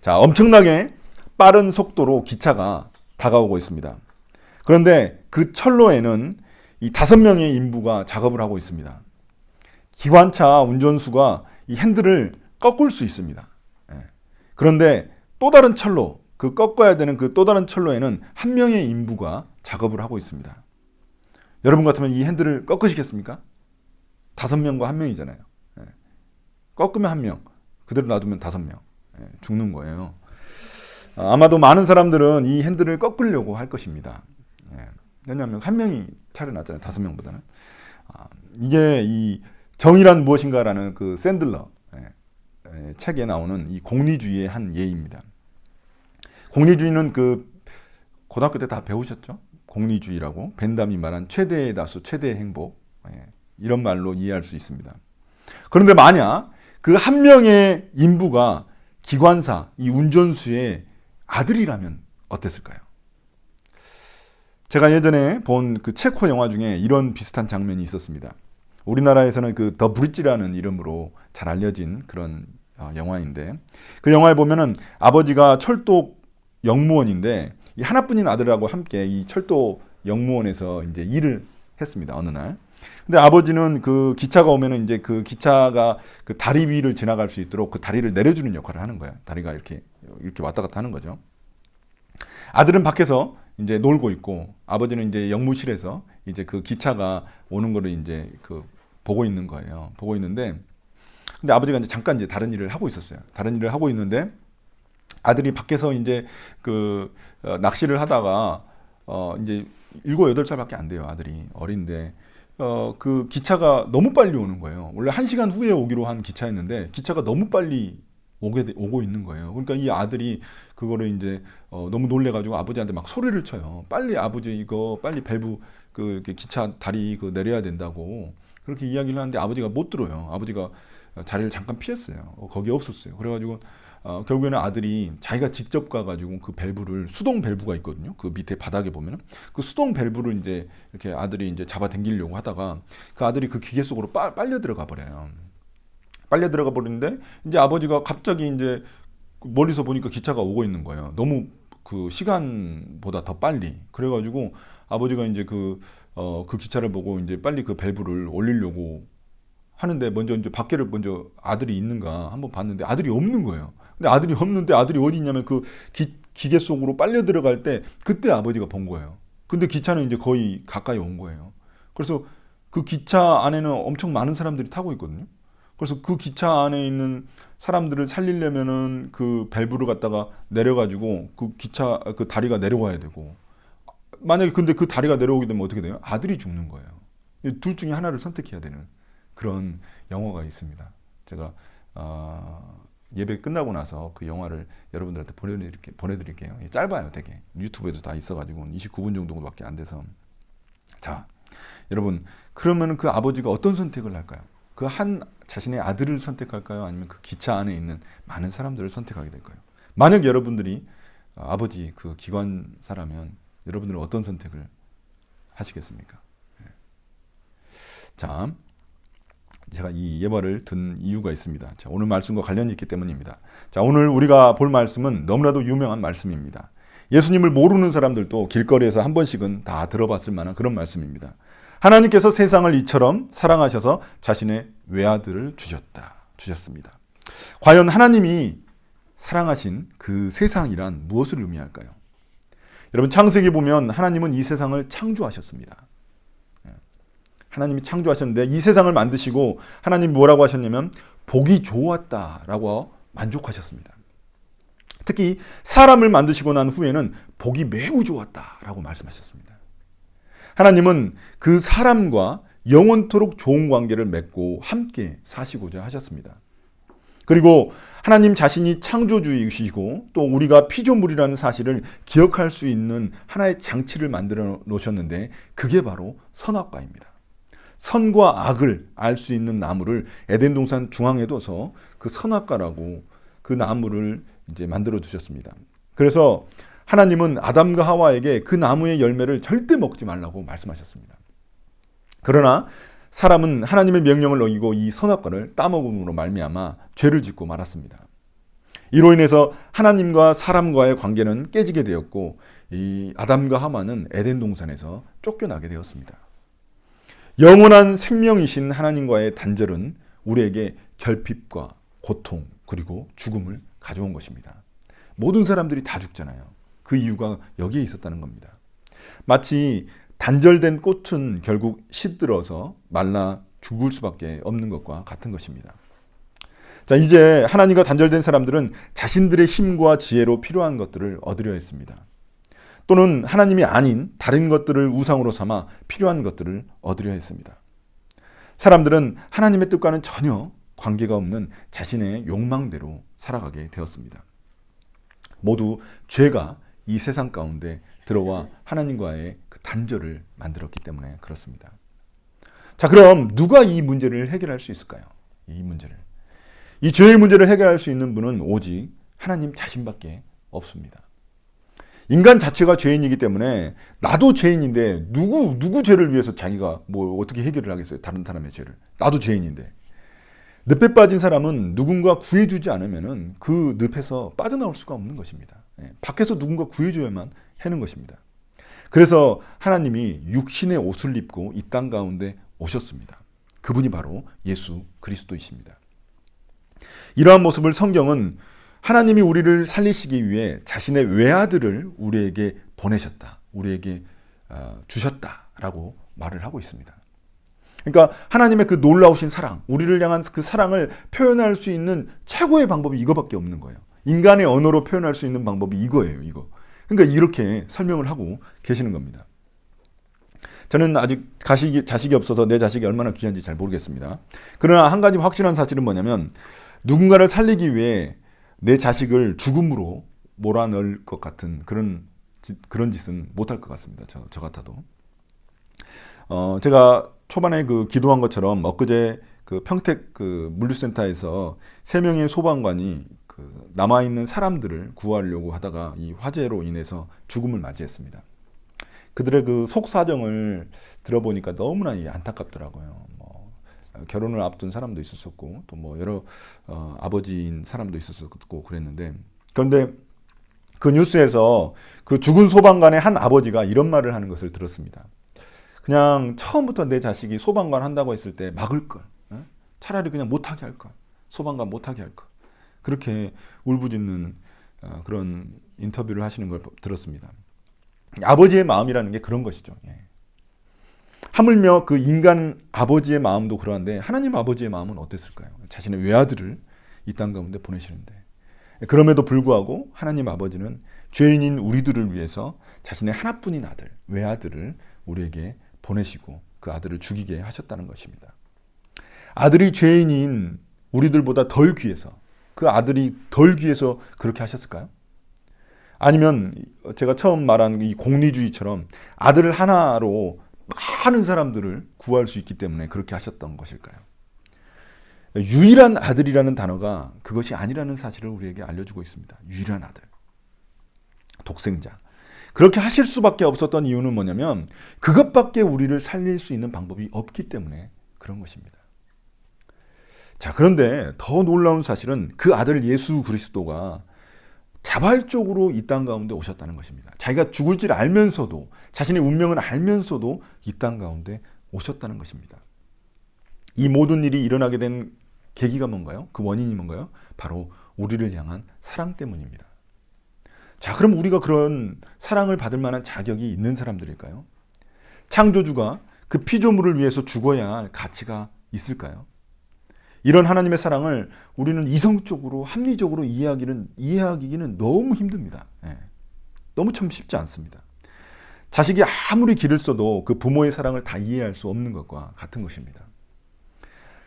자, 엄청나게 빠른 속도로 기차가 다가오고 있습니다. 그런데 그 철로에는 이 5명의 인부가 작업을 하고 있습니다. 기관차 운전수가 이 핸들을 꺾을 수 있습니다. 그런데 또 다른 철로, 그 꺾어야 되는 그 또 다른 철로에는 한 명의 인부가 작업을 하고 있습니다. 여러분 같으면 이 핸들을 꺾으시겠습니까? 5명과 1명이잖아요. 꺾으면 1명, 그대로 놔두면 5명. 죽는 거예요. 아마도 많은 사람들은 이 핸들을 꺾으려고 할 것입니다. 왜냐하면 1명이 차라리 낫잖아요. 5명보다는. 이게 이 정의란 무엇인가라는 그 샌들러 책에 나오는 이 공리주의의 한 예입니다. 공리주의는 그 고등학교 때 다 배우셨죠? 공리주의라고 벤담이 말한 최대의 다수, 최대의 행복 이런 말로 이해할 수 있습니다. 그런데 만약 그 1명의 인부가 기관사, 이 운전수의 아들이라면 어땠을까요? 제가 예전에 본 그 체코 영화 중에 이런 비슷한 장면이 있었습니다. 우리나라에서는 그 더 브릿지라는 이름으로 잘 알려진 그런 영화인데, 그 영화에 보면은 아버지가 철도 영무원인데 이 하나뿐인 아들하고 함께 이 철도 영무원에서 이제 일을 했습니다. 어느 날. 근데 아버지는 그 기차가 오면은 이제 그 기차가 그 다리 위를 지나갈 수 있도록 그 다리를 내려주는 역할을 하는 거예요. 다리가 이렇게 왔다 갔다 하는 거죠. 아들은 밖에서 이제 놀고 있고, 아버지는 이제 영무실에서 이제 그 기차가 오는 거를 이제 그 보고 있는 거예요. 보고 있는데, 근데 아버지가 이제 잠깐 이제 다른 일을 하고 있었어요. 다른 일을 하고 있는데, 아들이 밖에서 이제 그 낚시를 하다가 이제 7, 8살밖에 안 돼요. 아들이 어린데 그 기차가 너무 빨리 오는 거예요. 원래 1시간 후에 오기로 한 기차였는데 기차가 너무 빨리 오고 있는 거예요. 그러니까 이 아들이 그거를 이제 너무 놀래가지고 아버지한테 막 소리를 쳐요. 빨리 아버지 이거 빨리 밸브 그 기차 다리 그 내려야 된다고 그렇게 이야기를 하는데 아버지가 못 들어요. 아버지가 자리를 잠깐 피했어요. 거기 없었어요. 그래가지고 결국에는 아들이 자기가 직접 가가지고 그 밸브를, 수동 밸브가 있거든요. 그 밑에 바닥에 보면은 그 수동 밸브를 이제 이렇게 아들이 이제 잡아 당기려고 하다가 그 아들이 그 기계 속으로 빨려 들어가 버려요. 빨려 들어가 버리는데 이제 아버지가 갑자기 이제 멀리서 보니까 기차가 오고 있는 거예요. 너무 그 시간보다 더 빨리. 그래가지고 아버지가 이제 그 기차를 보고 이제 빨리 그 밸브를 올리려고 하는데 먼저 이제 밖에를 먼저 아들이 있는가 한번 봤는데 아들이 없는 거예요. 근데 아들이 없는데 아들이 어디 있냐면 그 기계 속으로 빨려 들어갈 때 그때 아버지가 본 거예요. 근데 기차는 이제 거의 가까이 온 거예요. 그래서 그 기차 안에는 엄청 많은 사람들이 타고 있거든요. 그래서 그 기차 안에 있는 사람들을 살리려면은 그 밸브를 갖다가 내려가지고 그 기차 그 다리가 내려와야 되고, 만약에 근데 그 다리가 내려오게 되면 어떻게 돼요? 아들이 죽는 거예요. 둘 중에 하나를 선택해야 되는 그런 영화가 있습니다. 제가 예배 끝나고 나서 그 영화를 여러분들한테 보내드릴게요. 짧아요, 되게. 유튜브에도 다 있어가지고 29분 정도밖에 안 돼서. 자, 여러분, 그러면 그 아버지가 어떤 선택을 할까요? 그 자신의 아들을 선택할까요? 아니면 그 기차 안에 있는 많은 사람들을 선택하게 될까요? 만약 여러분들이 아버지 그 기관사라면 여러분들은 어떤 선택을 하시겠습니까? 자, 제가 이 예화를 든 이유가 있습니다. 자, 오늘 말씀과 관련이 있기 때문입니다. 자, 오늘 우리가 볼 말씀은 너무나도 유명한 말씀입니다. 예수님을 모르는 사람들도 길거리에서 한 번씩은 다 들어봤을 만한 그런 말씀입니다. 하나님께서 세상을 이처럼 사랑하셔서 자신의 외아들을 주셨습니다. 과연 하나님이 사랑하신 그 세상이란 무엇을 의미할까요? 여러분, 창세기 보면 하나님은 이 세상을 창조하셨습니다. 하나님이 창조하셨는데 이 세상을 만드시고 하나님이 뭐라고 하셨냐면 보기 좋았다라고 만족하셨습니다. 특히 사람을 만드시고 난 후에는 보기 매우 좋았다라고 말씀하셨습니다. 하나님은 그 사람과 영원토록 좋은 관계를 맺고 함께 사시고자 하셨습니다. 그리고 하나님 자신이 창조주이시고 또 우리가 피조물이라는 사실을 기억할 수 있는 하나의 장치를 만들어 놓으셨는데 그게 바로 선악과입니다. 선과 악을 알 수 있는 나무를 에덴 동산 중앙에 둬서 그 선악과라고 그 나무를 이제 만들어 두셨습니다. 그래서 하나님은 아담과 하와에게 그 나무의 열매를 절대 먹지 말라고 말씀하셨습니다. 그러나 사람은 하나님의 명령을 어기고 이 선악과를 따먹음으로 말미암아 죄를 짓고 말았습니다. 이로 인해서 하나님과 사람과의 관계는 깨지게 되었고 이 아담과 하와는 에덴 동산에서 쫓겨나게 되었습니다. 영원한 생명이신 하나님과의 단절은 우리에게 결핍과 고통 그리고 죽음을 가져온 것입니다. 모든 사람들이 다 죽잖아요. 그 이유가 여기에 있었다는 겁니다. 마치 단절된 꽃은 결국 시들어서 말라 죽을 수밖에 없는 것과 같은 것입니다. 자, 이제 하나님과 단절된 사람들은 자신들의 힘과 지혜로 필요한 것들을 얻으려 했습니다. 또는 하나님이 아닌 다른 것들을 우상으로 삼아 필요한 것들을 얻으려 했습니다. 사람들은 하나님의 뜻과는 전혀 관계가 없는 자신의 욕망대로 살아가게 되었습니다. 모두 죄가 이 세상 가운데 들어와 하나님과의 그 단절을 만들었기 때문에 그렇습니다. 자, 그럼 누가 이 문제를 해결할 수 있을까요? 이 죄의 문제를 해결할 수 있는 분은 오직 하나님 자신밖에 없습니다. 인간 자체가 죄인이기 때문에 나도 죄인인데 누구 죄를 위해서 자기가 뭐 어떻게 해결을 하겠어요? 다른 사람의 죄를. 나도 죄인인데. 늪에 빠진 사람은 누군가 구해주지 않으면은 그 늪에서 빠져나올 수가 없는 것입니다. 밖에서 누군가 구해줘야만 하는 것입니다. 그래서 하나님이 육신의 옷을 입고 이 땅 가운데 오셨습니다. 그분이 바로 예수 그리스도이십니다. 이러한 모습을 성경은 하나님이 우리를 살리시기 위해 자신의 외아들을 우리에게 보내셨다. 우리에게 주셨다라고 말을 하고 있습니다. 그러니까 하나님의 그 놀라우신 사랑, 우리를 향한 그 사랑을 표현할 수 있는 최고의 방법이 이거밖에 없는 거예요. 인간의 언어로 표현할 수 있는 방법이 이거예요. 이거. 그러니까 이렇게 설명을 하고 계시는 겁니다. 저는 아직 자식이 없어서 내 자식이 얼마나 귀한지 잘 모르겠습니다. 그러나 한 가지 확실한 사실은 뭐냐면 누군가를 살리기 위해 내 자식을 죽음으로 몰아넣을 것 같은 그런 짓은 못할 것 같습니다. 저 같아도. 제가 초반에 그 기도한 것처럼 엊그제 그 평택 그 물류센터에서 3명의 소방관이 그 남아있는 사람들을 구하려고 하다가 이 화재로 인해서 죽음을 맞이했습니다. 그들의 그 속사정을 들어보니까 너무나 안타깝더라고요. 결혼을 앞둔 사람도 있었고 또 뭐 여러 아버지인 사람도 있었고 그랬는데, 그런데 그 뉴스에서 그 죽은 소방관의 한 아버지가 이런 말을 하는 것을 들었습니다. 그냥 처음부터 내 자식이 소방관 한다고 했을 때 막을 걸, 차라리 그냥 못하게 할 걸, 소방관 못하게 할 걸, 그렇게 울부짖는 그런 인터뷰를 하시는 걸 들었습니다. 아버지의 마음이라는 게 그런 것이죠. 하물며 그 인간 아버지의 마음도 그러한데 하나님 아버지의 마음은 어땠을까요? 자신의 외아들을 이 땅 가운데 보내시는데, 그럼에도 불구하고 하나님 아버지는 죄인인 우리들을 위해서 자신의 하나뿐인 아들, 외아들을 우리에게 보내시고 그 아들을 죽이게 하셨다는 것입니다. 아들이 죄인인 우리들보다 덜 귀해서, 그 아들이 덜 귀해서 그렇게 하셨을까요? 아니면 제가 처음 말한 이 공리주의처럼 아들 하나로 많은 사람들을 구할 수 있기 때문에 그렇게 하셨던 것일까요? 유일한 아들이라는 단어가 그것이 아니라는 사실을 우리에게 알려주고 있습니다. 유일한 아들, 독생자. 그렇게 하실 수밖에 없었던 이유는 뭐냐면 그것밖에 우리를 살릴 수 있는 방법이 없기 때문에 그런 것입니다. 자, 그런데 더 놀라운 사실은 그 아들 예수 그리스도가 자발적으로 이 땅 가운데 오셨다는 것입니다. 자기가 죽을 줄 알면서도, 자신의 운명을 알면서도 이 땅 가운데 오셨다는 것입니다. 이 모든 일이 일어나게 된 계기가 뭔가요? 그 원인이 뭔가요? 바로 우리를 향한 사랑 때문입니다. 자, 그럼 우리가 그런 사랑을 받을 만한 자격이 있는 사람들일까요? 창조주가 그 피조물을 위해서 죽어야 할 가치가 있을까요? 이런 하나님의 사랑을 우리는 이성적으로, 합리적으로 이해하기는 너무 힘듭니다. 너무 참 쉽지 않습니다. 자식이 아무리 길을 써도 그 부모의 사랑을 다 이해할 수 없는 것과 같은 것입니다.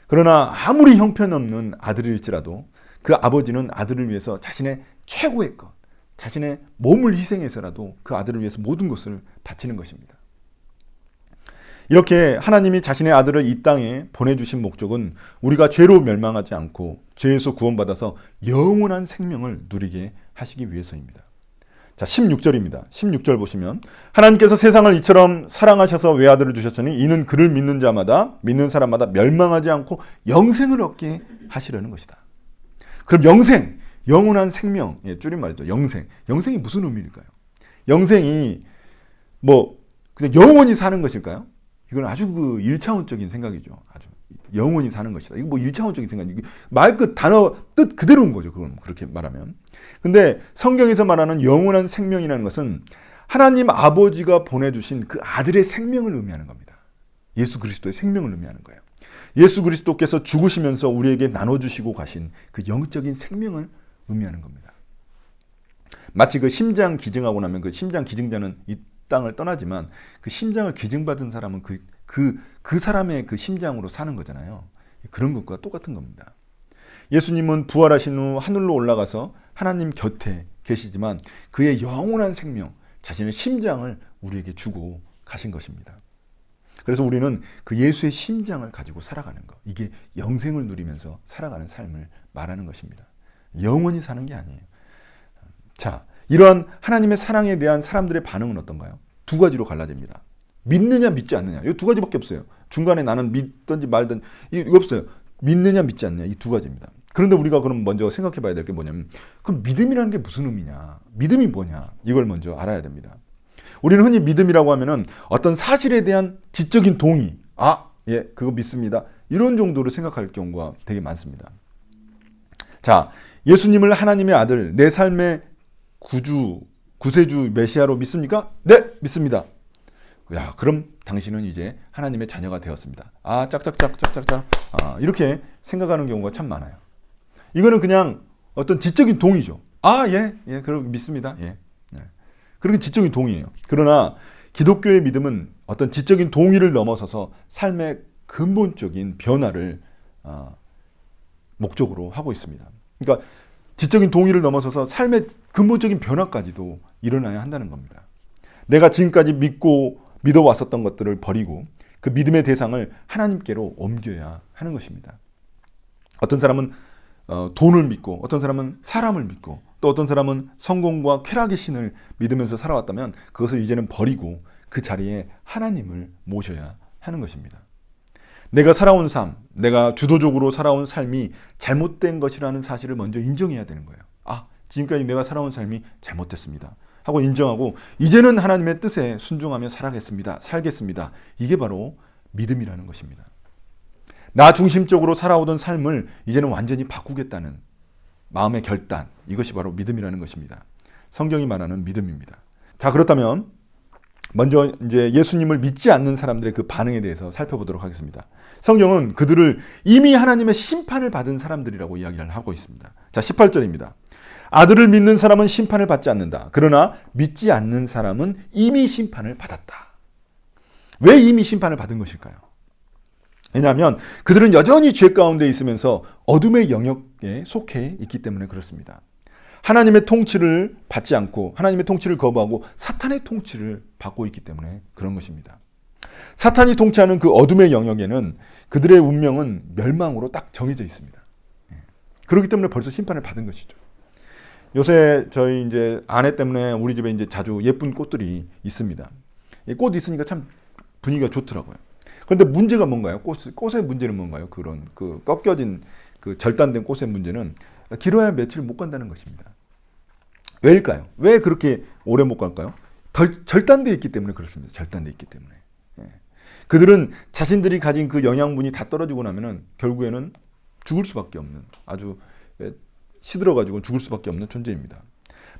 그러나 아무리 형편없는 아들일지라도 그 아버지는 아들을 위해서 자신의 최고의 것, 자신의 몸을 희생해서라도 그 아들을 위해서 모든 것을 바치는 것입니다. 이렇게 하나님이 자신의 아들을 이 땅에 보내주신 목적은 우리가 죄로 멸망하지 않고 죄에서 구원받아서 영원한 생명을 누리게 하시기 위해서입니다. 자, 16절입니다. 16절 보시면 하나님께서 세상을 이처럼 사랑하셔서 외아들을 주셨으니 이는 그를 믿는 사람마다 멸망하지 않고 영생을 얻게 하시려는 것이다. 그럼 영원한 생명, 예, 줄임말이죠. 영생. 영생이 무슨 의미일까요? 영생이 뭐 그냥 영원히 사는 것일까요? 이건 아주 그 1차원적인 생각이죠. 아주 영원히 사는 것이다. 이거 뭐 1차원적인 생각이고 말 끝 단어 뜻 그대로인 거죠. 그건 그렇게 말하면. 근데 성경에서 말하는 영원한 생명이라는 것은 하나님 아버지가 보내주신 그 아들의 생명을 의미하는 겁니다. 예수 그리스도의 생명을 의미하는 거예요. 예수 그리스도께서 죽으시면서 우리에게 나눠주시고 가신 그 영적인 생명을 의미하는 겁니다. 마치 그 심장 기증하고 나면 그 심장 기증자는 이 땅을 떠나지만 그 심장을 기증받은 사람은 그 사람의 그 심장으로 사는 거잖아요. 그런 것과 똑같은 겁니다. 예수님은 부활하신 후 하늘로 올라가서 하나님 곁에 계시지만 그의 영원한 생명, 자신의 심장을 우리에게 주고 가신 것입니다. 그래서 우리는 그 예수의 심장을 가지고 살아가는 것, 이게 영생을 누리면서 살아가는 삶을 말하는 것입니다. 영원히 사는 게 아니에요. 자, 이러한 하나님의 사랑에 대한 사람들의 반응은 어떤가요? 두 가지로 갈라집니다. 믿느냐 믿지 않느냐. 이 두 가지밖에 없어요. 중간에 나는 믿든지 말든 이거 없어요. 믿느냐 믿지 않느냐 이 두 가지입니다. 그런데 우리가 그럼 먼저 생각해 봐야 될 게 뭐냐면 그럼 믿음이라는 게 무슨 의미냐? 믿음이 뭐냐? 이걸 먼저 알아야 됩니다. 우리는 흔히 믿음이라고 하면은 어떤 사실에 대한 지적인 동의. 예, 그거 믿습니다. 이런 정도로 생각할 경우가 되게 많습니다. 자, 예수님을 하나님의 아들, 내 삶의 구주, 구세주, 메시아로 믿습니까? 네, 믿습니다. 야, 그럼 당신은 이제 하나님의 자녀가 되었습니다. 짝짝짝짝짝짝. 이렇게 생각하는 경우가 참 많아요. 이거는 그냥 어떤 지적인 동의죠. 예, 그럼 믿습니다. 예. 그렇게 지적인 동의예요. 그러나 기독교의 믿음은 어떤 지적인 동의를 넘어서서 삶의 근본적인 변화를 목적으로 하고 있습니다. 그러니까 지적인 동의를 넘어서서 삶의 근본적인 변화까지도 일어나야 한다는 겁니다. 내가 지금까지 믿어왔었던 것들을 버리고 그 믿음의 대상을 하나님께로 옮겨야 하는 것입니다. 어떤 사람은 돈을 믿고 어떤 사람은 사람을 믿고 또 어떤 사람은 성공과 쾌락의 신을 믿으면서 살아왔다면 그것을 이제는 버리고 그 자리에 하나님을 모셔야 하는 것입니다. 내가 살아온 삶, 내가 주도적으로 살아온 삶이 잘못된 것이라는 사실을 먼저 인정해야 되는 거예요. 지금까지 내가 살아온 삶이 잘못됐습니다 하고 인정하고 이제는 하나님의 뜻에 순종하며 살겠습니다. 이게 바로 믿음이라는 것입니다. 나 중심적으로 살아오던 삶을 이제는 완전히 바꾸겠다는 마음의 결단, 이것이 바로 믿음이라는 것입니다. 성경이 말하는 믿음입니다. 자, 그렇다면 먼저 이제 예수님을 믿지 않는 사람들의 그 반응에 대해서 살펴보도록 하겠습니다. 성경은 그들을 이미 하나님의 심판을 받은 사람들이라고 이야기를 하고 있습니다. 자, 18절입니다. 아들을 믿는 사람은 심판을 받지 않는다. 그러나 믿지 않는 사람은 이미 심판을 받았다. 왜 이미 심판을 받은 것일까요? 왜냐하면 그들은 여전히 죄 가운데 있으면서 어둠의 영역에 속해 있기 때문에 그렇습니다. 하나님의 통치를 받지 않고 하나님의 통치를 거부하고 사탄의 통치를 받고 있기 때문에 그런 것입니다. 사탄이 통치하는 그 어둠의 영역에는 그들의 운명은 멸망으로 딱 정해져 있습니다. 그렇기 때문에 벌써 심판을 받은 것이죠. 요새 저희 이제 아내 때문에 우리 집에 이제 자주 예쁜 꽃들이 있습니다. 꽃 있으니까 참 분위기가 좋더라고요. 그런데 문제가 뭔가요? 꽃의 문제는 뭔가요? 그런 그 꺾여진 그 절단된 꽃의 문제는 길어야 며칠 못 간다는 것입니다. 왜일까요? 왜 그렇게 오래 못 갈까요? 절단되어 있기 때문에 그렇습니다. 절단되어 있기 때문에. 그들은 자신들이 가진 그 영양분이 다 떨어지고 나면은 결국에는 죽을 수밖에 없는 아주 시들어가지고 죽을 수밖에 없는 존재입니다.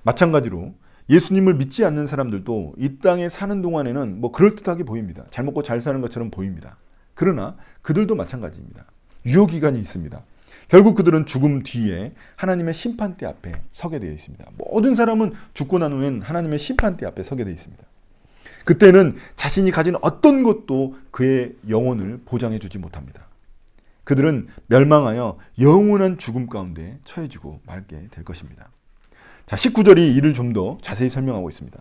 마찬가지로 예수님을 믿지 않는 사람들도 이 땅에 사는 동안에는 뭐 그럴듯하게 보입니다. 잘 먹고 잘 사는 것처럼 보입니다. 그러나 그들도 마찬가지입니다. 유효기간이 있습니다. 결국 그들은 죽음 뒤에 하나님의 심판대 앞에 서게 되어 있습니다. 모든 사람은 죽고 난 후엔 하나님의 심판대 앞에 서게 되어 있습니다. 그때는 자신이 가진 어떤 것도 그의 영혼을 보장해 주지 못합니다. 그들은 멸망하여 영원한 죽음 가운데 처해지고 말게 될 것입니다. 자, 19절이 이를 좀 더 자세히 설명하고 있습니다.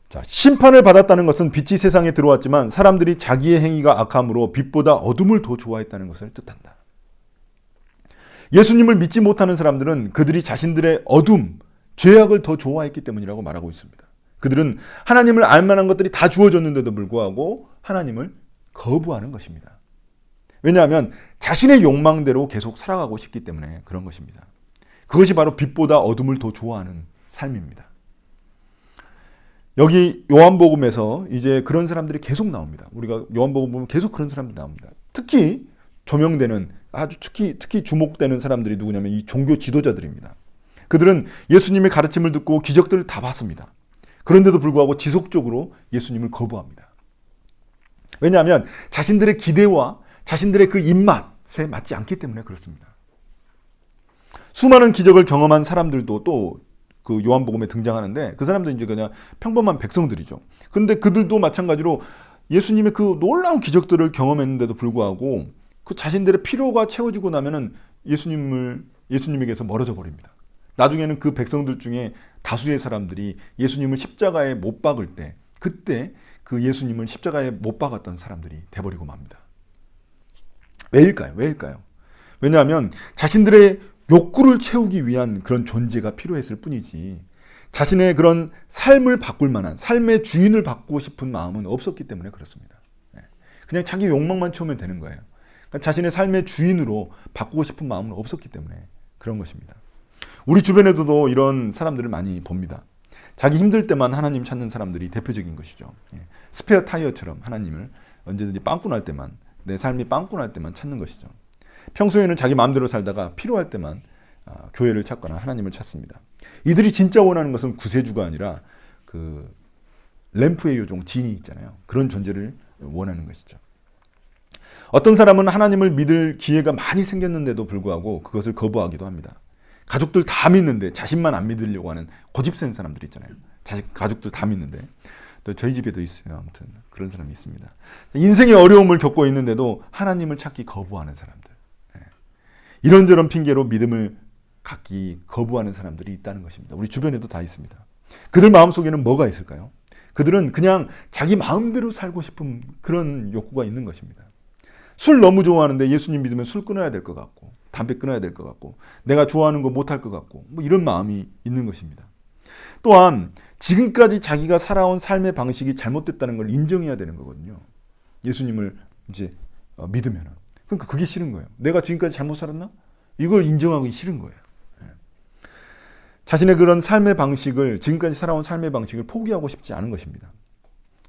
자, 심판을 받았다는 것은 빛이 세상에 들어왔지만 사람들이 자기의 행위가 악함으로 빛보다 어둠을 더 좋아했다는 것을 뜻한다. 예수님을 믿지 못하는 사람들은 그들이 자신들의 어둠, 죄악을 더 좋아했기 때문이라고 말하고 있습니다. 그들은 하나님을 알 만한 것들이 다 주어졌는데도 불구하고 하나님을 거부하는 것입니다. 왜냐하면 자신의 욕망대로 계속 살아가고 싶기 때문에 그런 것입니다. 그것이 바로 빛보다 어둠을 더 좋아하는 삶입니다. 여기 요한복음에서 이제 그런 사람들이 계속 나옵니다. 우리가 요한복음 보면 계속 그런 사람들이 나옵니다. 특히 조명되는, 아주 특히 주목되는 사람들이 누구냐면 이 종교 지도자들입니다. 그들은 예수님의 가르침을 듣고 기적들을 다 봤습니다. 그런데도 불구하고 지속적으로 예수님을 거부합니다. 왜냐하면 자신들의 기대와 자신들의 그 입맛에 맞지 않기 때문에 그렇습니다. 수많은 기적을 경험한 사람들도 또 그 요한복음에 등장하는데 그 사람들은 이제 그냥 평범한 백성들이죠. 근데 그들도 마찬가지로 예수님의 그 놀라운 기적들을 경험했는데도 불구하고 그 자신들의 필요가 채워지고 나면은 예수님에게서 멀어져 버립니다. 나중에는 그 백성들 중에 다수의 사람들이 예수님을 십자가에 못 박을 때, 그때 그 예수님을 십자가에 못 박았던 사람들이 돼버리고 맙니다. 왜일까요? 왜냐하면 자신들의 욕구를 채우기 위한 그런 존재가 필요했을 뿐이지 자신의 그런 삶을 바꿀 만한, 삶의 주인을 바꾸고 싶은 마음은 없었기 때문에 그렇습니다. 그냥 자기 욕망만 채우면 되는 거예요. 그러니까 자신의 삶의 주인으로 바꾸고 싶은 마음은 없었기 때문에 그런 것입니다. 우리 주변에도 이런 사람들을 많이 봅니다. 자기 힘들 때만 하나님 찾는 사람들이 대표적인 것이죠. 스페어 타이어처럼 하나님을 언제든지 빵꾸 날 때만, 내 삶이 빵꾸 날 때만 찾는 것이죠. 평소에는 자기 마음대로 살다가 필요할 때만 교회를 찾거나 하나님을 찾습니다. 이들이 진짜 원하는 것은 구세주가 아니라 그 램프의 요종 진이 있잖아요. 그런 존재를 원하는 것이죠. 어떤 사람은 하나님을 믿을 기회가 많이 생겼는데도 불구하고 그것을 거부하기도 합니다. 가족들 다 믿는데 자신만 안 믿으려고 하는 고집센 사람들 있잖아요. 가족들 다 믿는데. 또 저희 집에도 있어요. 아무튼 그런 사람이 있습니다. 인생의 어려움을 겪고 있는데도 하나님을 찾기 거부하는 사람들. 이런저런 핑계로 믿음을 갖기 거부하는 사람들이 있다는 것입니다. 우리 주변에도 다 있습니다. 그들 마음속에는 뭐가 있을까요? 그들은 그냥 자기 마음대로 살고 싶은 그런 욕구가 있는 것입니다. 술 너무 좋아하는데 예수님 믿으면 술 끊어야 될 것 같고, 담배 끊어야 될 것 같고, 내가 좋아하는 거 못할 것 같고, 뭐 이런 마음이 있는 것입니다. 또한 지금까지 자기가 살아온 삶의 방식이 잘못됐다는 걸 인정해야 되는 거거든요. 예수님을 이제 믿으면. 그러니까 그게 싫은 거예요. 내가 지금까지 잘못 살았나? 이걸 인정하기 싫은 거예요. 자신의 그런 삶의 방식을, 지금까지 살아온 삶의 방식을 포기하고 싶지 않은 것입니다.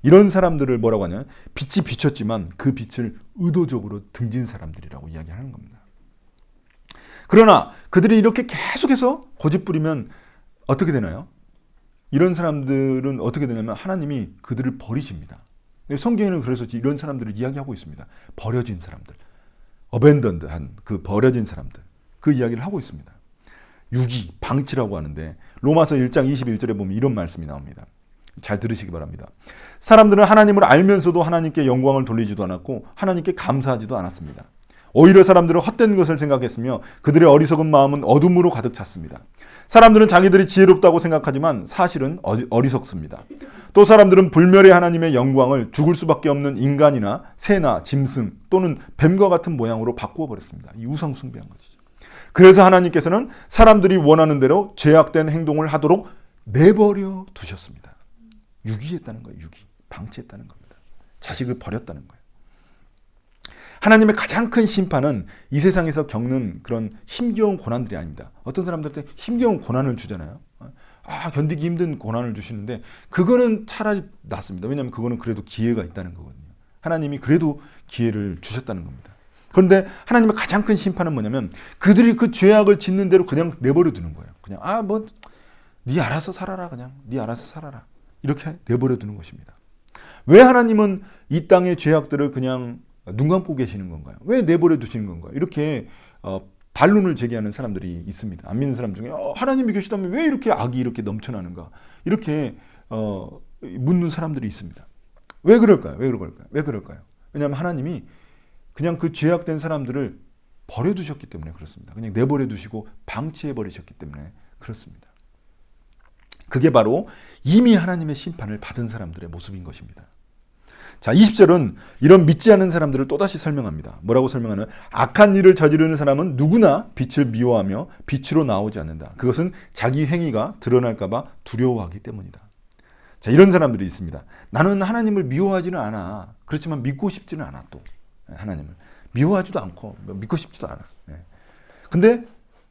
이런 사람들을 뭐라고 하냐? 빛이 비쳤지만 그 빛을 의도적으로 등진 사람들이라고 이야기하는 겁니다. 그러나 그들이 이렇게 계속해서 고집 부리면 어떻게 되나요? 이런 사람들은 어떻게 되냐면 하나님이 그들을 버리십니다. 성경에는 그래서 이런 사람들을 이야기하고 있습니다. 버려진 사람들. 어벤던드한 그 버려진 사람들. 그 이야기를 하고 있습니다. 유기, 방치라고 하는데 로마서 1장 21절에 보면 이런 말씀이 나옵니다. 잘 들으시기 바랍니다. 사람들은 하나님을 알면서도 하나님께 영광을 돌리지도 않았고 하나님께 감사하지도 않았습니다. 오히려 사람들은 헛된 것을 생각했으며 그들의 어리석은 마음은 어둠으로 가득 찼습니다. 사람들은 자기들이 지혜롭다고 생각하지만 사실은 어리석습니다. 또 사람들은 불멸의 하나님의 영광을 죽을 수밖에 없는 인간이나 새나 짐승 또는 뱀과 같은 모양으로 바꾸어 버렸습니다. 이 우상 숭배한 것이죠. 그래서 하나님께서는 사람들이 원하는 대로 죄악된 행동을 하도록 내버려 두셨습니다. 유기했다는 거예요. 유기. 방치했다는 겁니다. 자식을 버렸다는 거예요. 하나님의 가장 큰 심판은 이 세상에서 겪는 그런 힘겨운 고난들이 아닙니다. 어떤 사람들한테 힘겨운 고난을 주잖아요. 견디기 힘든 고난을 주시는데 그거는 차라리 낫습니다. 왜냐하면 그거는 그래도 기회가 있다는 거거든요. 하나님이 그래도 기회를 주셨다는 겁니다. 그런데 하나님의 가장 큰 심판은 뭐냐면 그들이 그 죄악을 짓는 대로 그냥 내버려 두는 거예요. 그냥 네 알아서 살아라. 그냥 네 알아서 살아라. 이렇게 내버려 두는 것입니다. 왜 하나님은 이 땅의 죄악들을 그냥 눈 감고 계시는 건가요? 왜 내버려 두시는 건가요? 이렇게 반론을 제기하는 사람들이 있습니다. 안 믿는 사람 중에 하나님이 계시다면 왜 이렇게 악이 이렇게 넘쳐나는가? 이렇게 묻는 사람들이 있습니다. 왜 그럴까요? 왜냐하면 하나님이 그냥 그 죄악된 사람들을 버려두셨기 때문에 그렇습니다. 그냥 내버려 두시고 방치해버리셨기 때문에 그렇습니다. 그게 바로 이미 하나님의 심판을 받은 사람들의 모습인 것입니다. 자, 20절은 이런 믿지 않는 사람들을 또다시 설명합니다. 뭐라고 설명하냐면 악한 일을 저지르는 사람은 누구나 빛을 미워하며 빛으로 나오지 않는다. 그것은 자기 행위가 드러날까 봐 두려워하기 때문이다. 자, 이런 사람들이 있습니다. 나는 하나님을 미워하지는 않아. 그렇지만 믿고 싶지는 않아. 또 하나님을 미워하지도 않고 믿고 싶지도 않아. 근데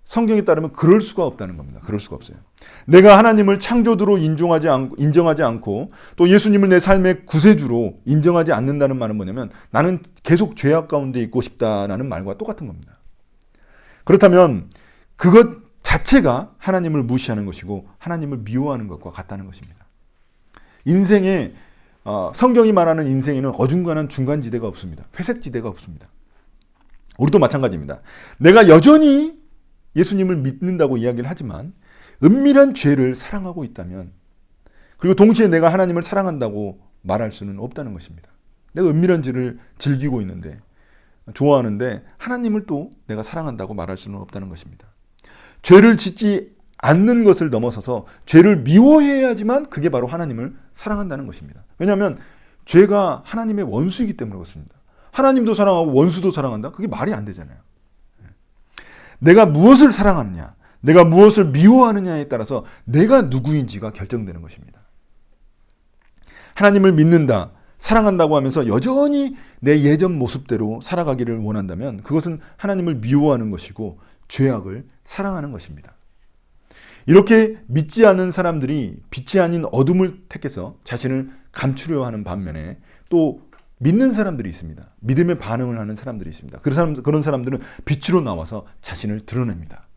성경에 따르면 그럴 수가 없다는 겁니다. 그럴 수가 없어요. 내가 하나님을 창조주로 인정하지 않고 또 예수님을 내 삶의 구세주로 인정하지 않는다는 말은 뭐냐면 나는 계속 죄악 가운데 있고 싶다라는 말과 똑같은 겁니다. 그렇다면 그것 자체가 하나님을 무시하는 것이고 하나님을 미워하는 것과 같다는 것입니다. 인생에 성경이 말하는 인생에는 어중간한 중간지대가 없습니다. 회색지대가 없습니다. 우리도 마찬가지입니다. 내가 여전히 예수님을 믿는다고 이야기를 하지만 은밀한 죄를 사랑하고 있다면 그리고 동시에 내가 하나님을 사랑한다고 말할 수는 없다는 것입니다. 내가 은밀한 죄를 즐기고 있는데 좋아하는데 하나님을 또 내가 사랑한다고 말할 수는 없다는 것입니다. 죄를 짓지 않는 것을 넘어서서 죄를 미워해야지만 그게 바로 하나님을 사랑한다는 것입니다. 왜냐하면 죄가 하나님의 원수이기 때문에 그렇습니다. 하나님도 사랑하고 원수도 사랑한다? 그게 말이 안 되잖아요. 내가 무엇을 사랑하느냐, 내가 무엇을 미워하느냐에 따라서 내가 누구인지가 결정되는 것입니다. 하나님을 믿는다, 사랑한다고 하면서 여전히 내 예전 모습대로 살아가기를 원한다면 그것은 하나님을 미워하는 것이고 죄악을 사랑하는 것입니다. 이렇게 믿지 않는 사람들이 빛이 아닌 어둠을 택해서 자신을 감추려 하는 반면에 또 믿는 사람들이 있습니다. 믿음의 반응을 하는 사람들이 있습니다. 그런 사람들은 빛으로 나와서 자신을 드러냅니다.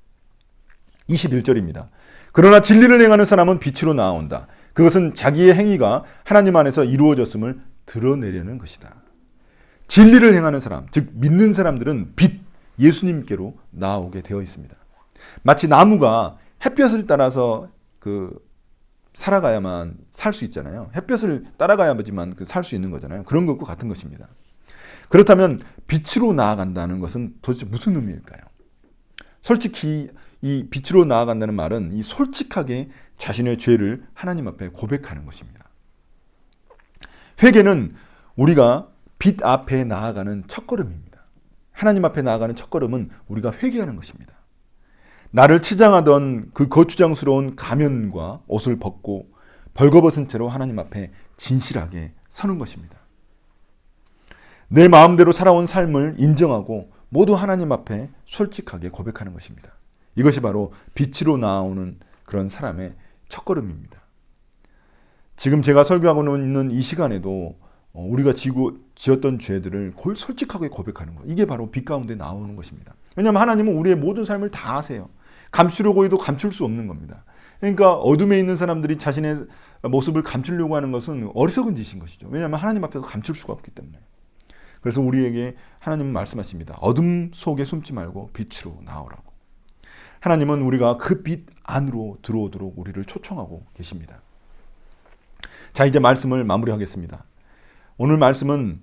21절입니다. 그러나 진리를 행하는 사람은 빛으로 나아온다. 그것은 자기의 행위가 하나님 안에서 이루어졌음을 드러내려는 것이다. 진리를 행하는 사람, 즉 믿는 사람들은 빛, 예수님께로 나아오게 되어 있습니다. 마치 나무가 햇볕을 따라서 살아가야만 살 수 있잖아요. 햇볕을 따라가야지만 살 수 있는 거잖아요. 그런 것과 같은 것입니다. 그렇다면 빛으로 나아간다는 것은 도대체 무슨 의미일까요? 솔직히 이 빛으로 나아간다는 말은 이 솔직하게 자신의 죄를 하나님 앞에 고백하는 것입니다. 회개는 우리가 빛 앞에 나아가는 첫걸음입니다. 하나님 앞에 나아가는 첫걸음은 우리가 회개하는 것입니다. 나를 치장하던 그 거추장스러운 가면과 옷을 벗고 벌거벗은 채로 하나님 앞에 진실하게 서는 것입니다. 내 마음대로 살아온 삶을 인정하고 모두 하나님 앞에 솔직하게 고백하는 것입니다. 이것이 바로 빛으로 나오는 그런 사람의 첫걸음입니다. 지금 제가 설교하고 있는 이 시간에도 우리가 지었던 죄들을 솔직하게 고백하는 것, 이게 바로 빛 가운데 나오는 것입니다. 왜냐하면 하나님은 우리의 모든 삶을 다 아세요. 감추려고 해도 감출 수 없는 겁니다. 그러니까 어둠에 있는 사람들이 자신의 모습을 감추려고 하는 것은 어리석은 짓인 것이죠. 왜냐하면 하나님 앞에서 감출 수가 없기 때문에. 그래서 우리에게 하나님은 말씀하십니다. 어둠 속에 숨지 말고 빛으로 나오라고. 하나님은 우리가 그 빛 안으로 들어오도록 우리를 초청하고 계십니다. 자, 이제 말씀을 마무리하겠습니다. 오늘 말씀은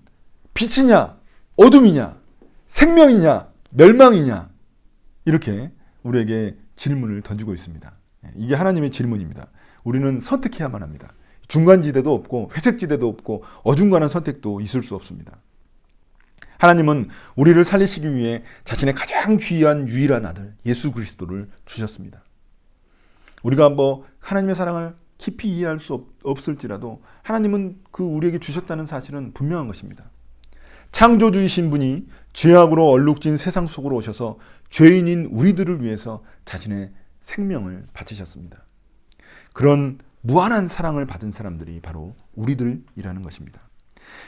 빛이냐, 어둠이냐, 생명이냐, 멸망이냐, 이렇게 우리에게 질문을 던지고 있습니다. 이게 하나님의 질문입니다. 우리는 선택해야만 합니다. 중간지대도 없고 회색지대도 없고 어중간한 선택도 있을 수 없습니다. 하나님은 우리를 살리시기 위해 자신의 가장 귀한 유일한 아들 예수 그리스도를 주셨습니다. 우리가 하나님의 사랑을 깊이 이해할 수 없을지라도 하나님은 우리에게 주셨다는 사실은 분명한 것입니다. 창조주이신 분이 죄악으로 얼룩진 세상 속으로 오셔서 죄인인 우리들을 위해서 자신의 생명을 바치셨습니다. 그런 무한한 사랑을 받은 사람들이 바로 우리들이라는 것입니다.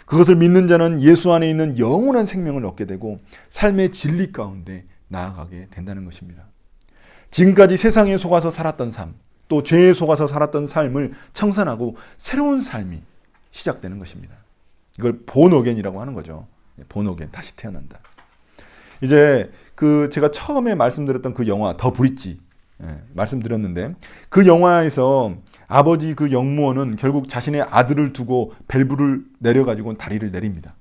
그것을 믿는 자는 예수 안에 있는 영원한 생명을 얻게 되고 삶의 진리 가운데 나아가게 된다는 것입니다. 지금까지 세상에 속아서 살았던 삶, 또 죄에 속아서 살았던 삶을 청산하고 새로운 삶이 시작되는 것입니다. 이걸 본 어게인이라고 하는 거죠. 본 어게인, 다시 태어난다. 이제 제가 처음에 말씀드렸던 그 영화 더 브릿지, 말씀드렸는데 그 영화에서 아버지 그 영무원은 결국 자신의 아들을 두고 밸브를 내려가지고 다리를 내립니다.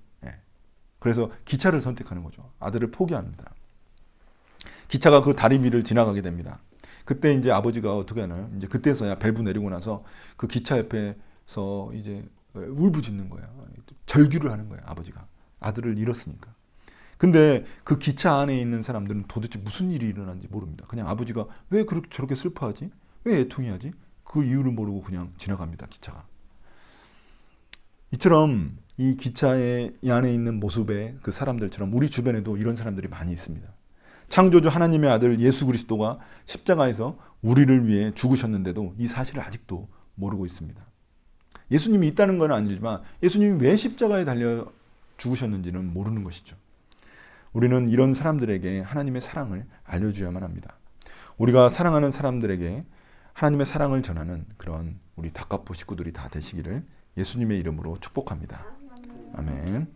그래서 기차를 선택하는 거죠. 아들을 포기합니다. 기차가 그 다리 위를 지나가게 됩니다. 그때 이제 아버지가 어떻게 하나요? 이제 그때서야 밸브 내리고 나서 그 기차 옆에서 이제 울부짖는 거야. 절규를 하는 거야, 아버지가. 아들을 잃었으니까. 근데 그 기차 안에 있는 사람들은 도대체 무슨 일이 일어났는지 모릅니다. 그냥 아버지가 왜 저렇게 슬퍼하지? 왜 애통해하지? 그 이유를 모르고 그냥 지나갑니다, 기차가. 이처럼 이 기차의 안에 있는 모습의 그 사람들처럼 우리 주변에도 이런 사람들이 많이 있습니다. 창조주 하나님의 아들 예수 그리스도가 십자가에서 우리를 위해 죽으셨는데도 이 사실을 아직도 모르고 있습니다. 예수님이 있다는 건 아니지만 예수님이 왜 십자가에 달려 죽으셨는지는 모르는 것이죠. 우리는 이런 사람들에게 하나님의 사랑을 알려줘야만 합니다. 우리가 사랑하는 사람들에게 하나님의 사랑을 전하는 그런 우리 닭가포 식구들이 다 되시기를 예수님의 이름으로 축복합니다. 아멘.